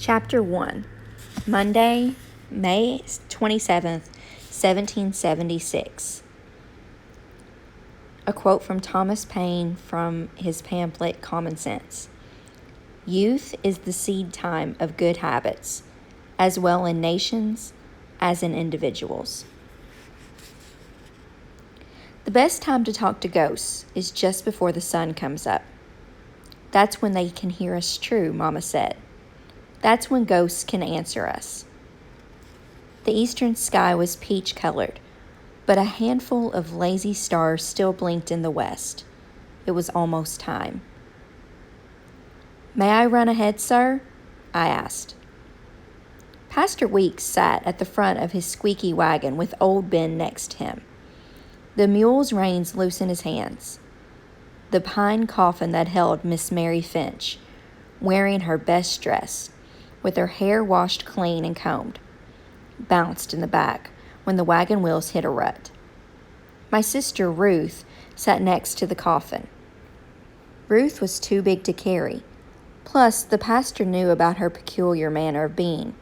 Chapter 1, Monday, May 27th, 1776. A quote from Thomas Paine from his pamphlet Common Sense. Youth is the seed time of good habits, as well in nations as in individuals. The best time to talk to ghosts is just before the sun comes up. That's when they can hear us true, Mama said. That's when ghosts can answer us. The eastern sky was peach-colored, but a handful of lazy stars still blinked in the west. It was almost time. "May I run ahead, sir?" I asked. Pastor Weeks sat at the front of his squeaky wagon with old Ben next to him. The mule's reins loose in his hands. The pine coffin that held Miss Mary Finch, wearing her best dress, with her hair washed clean and combed, bounced in the back when the wagon wheels hit a rut. My sister Ruth sat next to the coffin. Ruth was too big to carry. Plus, the pastor knew about her peculiar manner of being,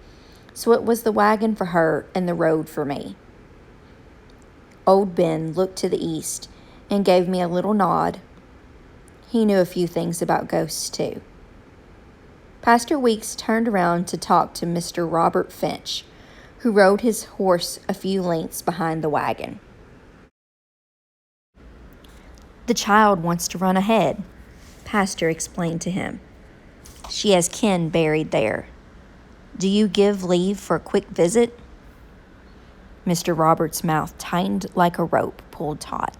so it was the wagon for her and the road for me. Old Ben looked to the east and gave me a little nod. He knew a few things about ghosts, too. Pastor Weeks turned around to talk to Mr. Robert Finch, who rode his horse a few lengths behind the wagon. "The child wants to run ahead," Pastor explained to him. "She has kin buried there. Do you give leave for a quick visit?" Mr. Robert's mouth tightened like a rope pulled taut.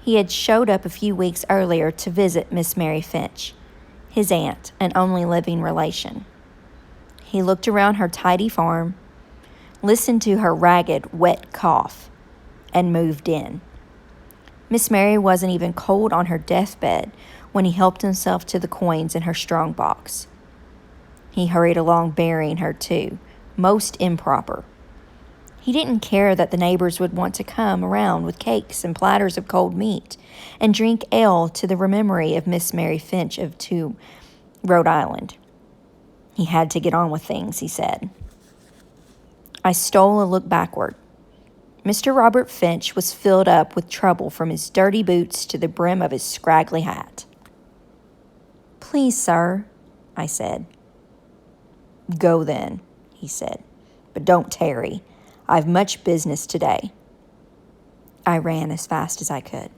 He had showed up a few weeks earlier to visit Miss Mary Finch, his aunt and only living relation. He looked around her tidy farm, listened to her ragged, wet cough, and moved in. Miss Mary wasn't even cold on her deathbed when he helped himself to the coins in her strong box. He hurried along burying her, too, most improper. He didn't care that the neighbors would want to come around with cakes and platters of cold meat and drink ale to the memory of Miss Mary Finch of Rhode Island. He had to get on with things, he said. I stole a look backward. Mr. Robert Finch was filled up with trouble from his dirty boots to the brim of his scraggly hat. "Please, sir," I said. "Go then," he said, "but don't tarry. I've much business today." I ran as fast as I could.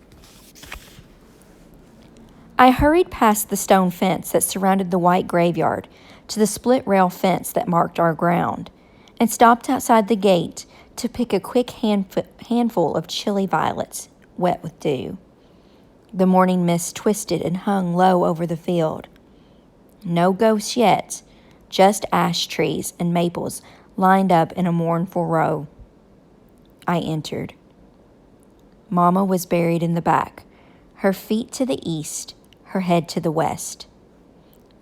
I hurried past the stone fence that surrounded the white graveyard to the split rail fence that marked our ground, and stopped outside the gate to pick a quick handful of chilly violets, wet with dew. The morning mist twisted and hung low over the field. No ghosts yet, just ash trees and maples lined up in a mournful row. I entered. Mama was buried in the back, her feet to the east, her head to the west.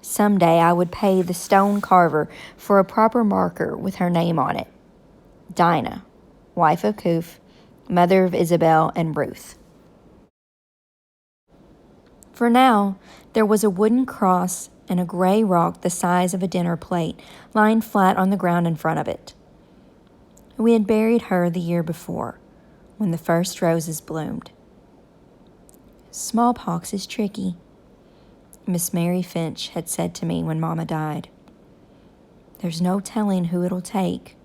Someday I would pay the stone carver for a proper marker with her name on it. Dinah, wife of Coof, mother of Isabel and Ruth. For now, there was a wooden cross and a gray rock the size of a dinner plate lying flat on the ground in front of it. We had buried her the year before, when the first roses bloomed. "Smallpox is tricky," Miss Mary Finch had said to me when Mama died. "There's no telling who it'll take."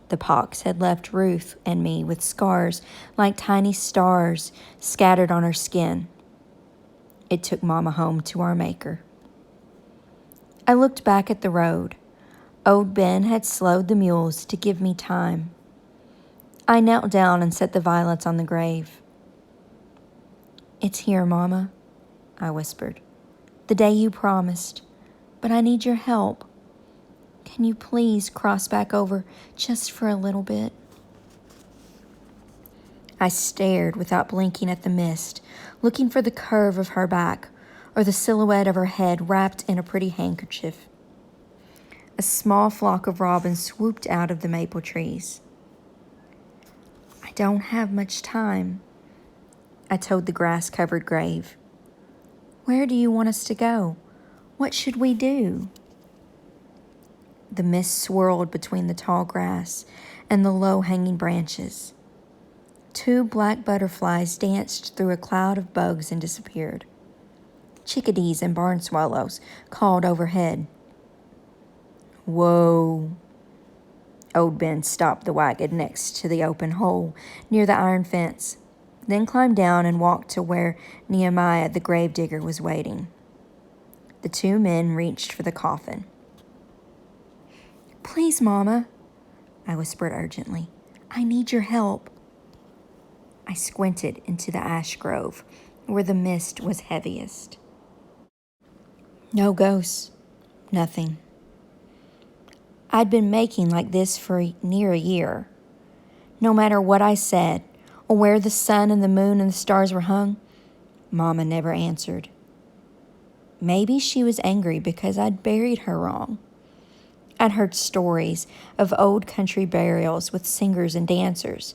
The pox had left Ruth and me with scars like tiny stars scattered on her skin. It took Mama home to our Maker. I looked back at the road. Old Ben had slowed the mules to give me time. I knelt down and set the violets on the grave. "It's here, Mama," I whispered. "The day you promised. But I need your help. Can you please cross back over just for a little bit?" I stared without blinking at the mist, looking for the curve of her back or the silhouette of her head wrapped in a pretty handkerchief. A small flock of robins swooped out of the maple trees. "I don't have much time," I told the grass-covered grave. "Where do you want us to go? What should we do?" The mist swirled between the tall grass and the low-hanging branches. 2 black butterflies danced through a cloud of bugs and disappeared. Chickadees and barn swallows called overhead. Whoa! Old Ben stopped the wagon next to the open hole near the iron fence, then climbed down and walked to where Nehemiah the gravedigger was waiting. The 2 men reached for the coffin. "Please, Mama," I whispered urgently. "I need your help." I squinted into the ash grove where the mist was heaviest. No ghosts, nothing. I'd been making like this for near a year. No matter what I said, or where the sun and the moon and the stars were hung, Mama never answered. Maybe she was angry because I'd buried her wrong. I'd heard stories of old country burials with singers and dancers,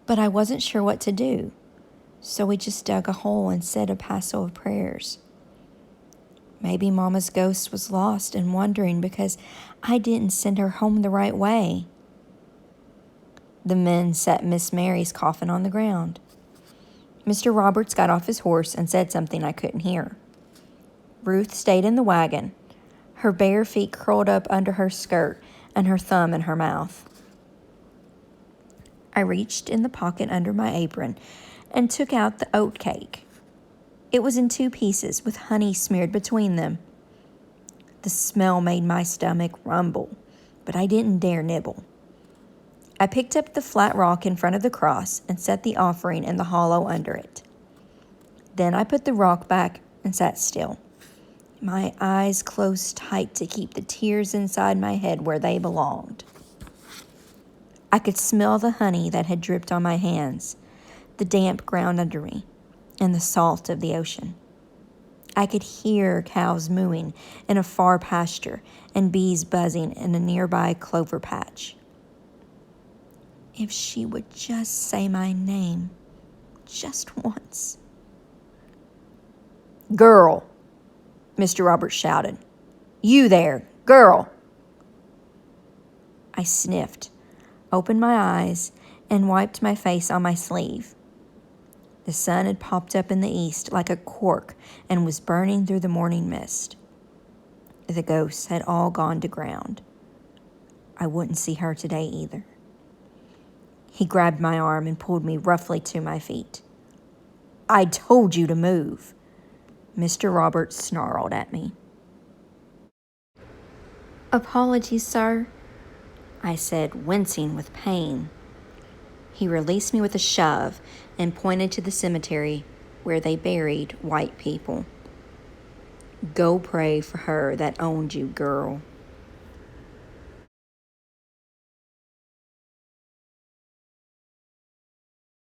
but I wasn't sure what to do, so we just dug a hole and said a passel of prayers. Maybe Mama's ghost was lost and wondering because I didn't send her home the right way. The men set Miss Mary's coffin on the ground. Mr. Roberts got off his horse and said something I couldn't hear. Ruth stayed in the wagon, her bare feet curled up under her skirt and her thumb in her mouth. I reached in the pocket under my apron and took out the oat cake. It was in 2 pieces with honey smeared between them. The smell made my stomach rumble, but I didn't dare nibble. I picked up the flat rock in front of the cross and set the offering in the hollow under it. Then I put the rock back and sat still, my eyes closed tight to keep the tears inside my head where they belonged. I could smell the honey that had dripped on my hands, the damp ground under me, and the salt of the ocean. I could hear cows mooing in a far pasture and bees buzzing in a nearby clover patch. If she would just say my name, just once. "Girl," Mr. Roberts shouted. "You there, girl!" I sniffed, opened my eyes, and wiped my face on my sleeve. The sun had popped up in the east like a cork and was burning through the morning mist. The ghosts had all gone to ground. I wouldn't see her today either. He grabbed my arm and pulled me roughly to my feet. "I told you to move," Mr. Roberts snarled at me. "Apologies, sir," I said, wincing with pain. He released me with a shove and pointed to the cemetery where they buried white people. "Go pray for her that owned you, girl."